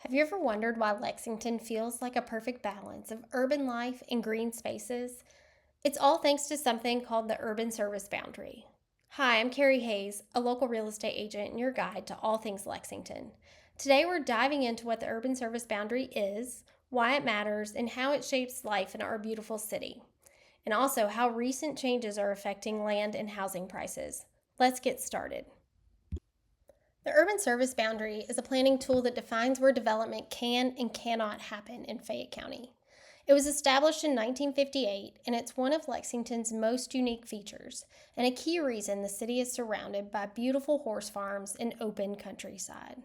Have you ever wondered why Lexington feels like a perfect balance of urban life and green spaces? It's all thanks to something called the Urban Service Boundary. Hi, I'm Carrie Hayes, a local real estate agent and your guide to all things Lexington. Today we're diving into what the Urban Service Boundary is, why it matters, and how it shapes life in our beautiful city, and also how recent changes are affecting land and housing prices. Let's get started. The Urban Service Boundary is a planning tool that defines where development can and cannot happen in Fayette County. It was established in 1958, and it's one of Lexington's most unique features, and a key reason the city is surrounded by beautiful horse farms and open countryside.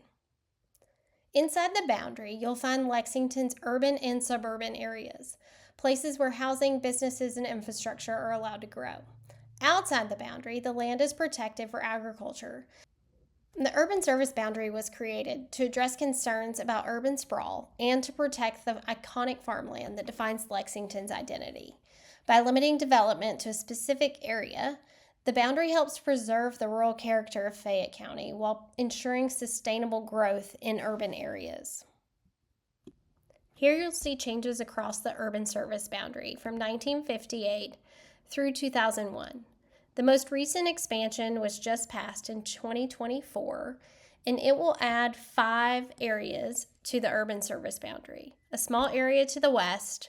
Inside the boundary, you'll find Lexington's urban and suburban areas, places where housing, businesses, and infrastructure are allowed to grow. Outside the boundary, the land is protected for agriculture. The Urban Service Boundary was created to address concerns about urban sprawl and to protect the iconic farmland that defines Lexington's identity. By limiting development to a specific area, the boundary helps preserve the rural character of Fayette County while ensuring sustainable growth in urban areas. Here you'll see changes across the Urban Service Boundary from 1958 through 2001. The most recent expansion was just passed in 2024, and it will add 5 areas to the Urban Service Boundary: a small area to the west,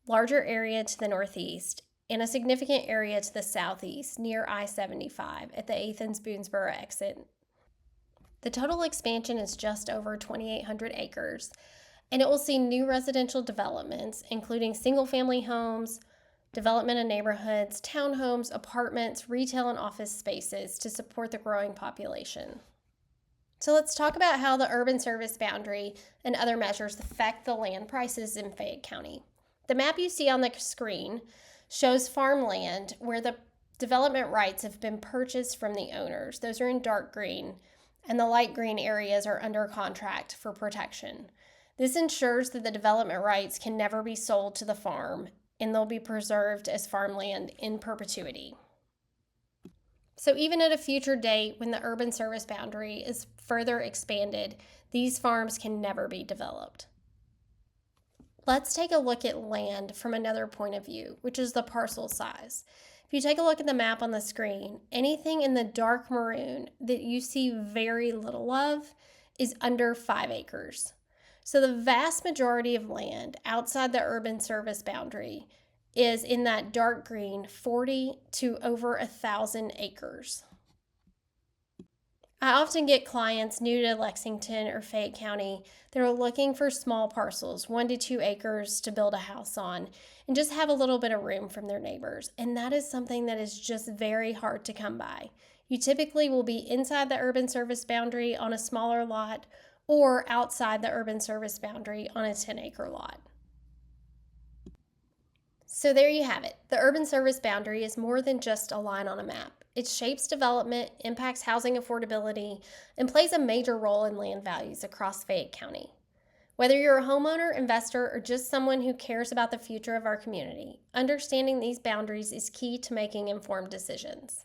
larger area to the northeast, and a significant area to the southeast near I-75 at the Athens-Boonesboro exit. The total expansion is just over 2,800 acres, and it will see new residential developments, including single-family homes, development of neighborhoods, townhomes, apartments, retail, and office spaces to support the growing population. So let's talk about how the Urban Service Boundary and other measures affect the land prices in Fayette County. The map you see on the screen shows farmland where the development rights have been purchased from the owners. Those are in dark green, and the light green areas are under contract for protection. This ensures that the development rights can never be sold to the farm, and they'll be preserved as farmland in perpetuity. So even at a future date when the Urban Service Boundary is further expanded, these farms can never be developed. Let's take a look at land from another point of view, which is the parcel size. If you take a look at the map on the screen, anything in the dark maroon that you see very little of is under 5 acres. So the vast majority of land outside the Urban Service Boundary is in that dark green, 40 to over 1,000 acres. I often get clients new to Lexington or Fayette County that are looking for small parcels, 1 to 2 acres to build a house on, and just have a little bit of room from their neighbors. And that is something that is just very hard to come by. You typically will be inside the Urban Service Boundary on a smaller lot, or outside the Urban Service Boundary on a 10-acre lot. So there you have it. The Urban Service Boundary is more than just a line on a map. It shapes development, impacts housing affordability, and plays a major role in land values across Fayette County. Whether you're a homeowner, investor, or just someone who cares about the future of our community, understanding these boundaries is key to making informed decisions.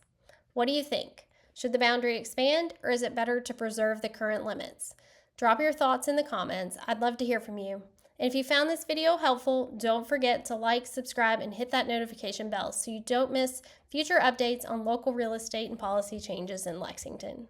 What do you think? Should the boundary expand, or is it better to preserve the current limits? Drop your thoughts in the comments. I'd love to hear from you. And if you found this video helpful, don't forget to like, subscribe, and hit that notification bell so you don't miss future updates on local real estate and policy changes in Lexington.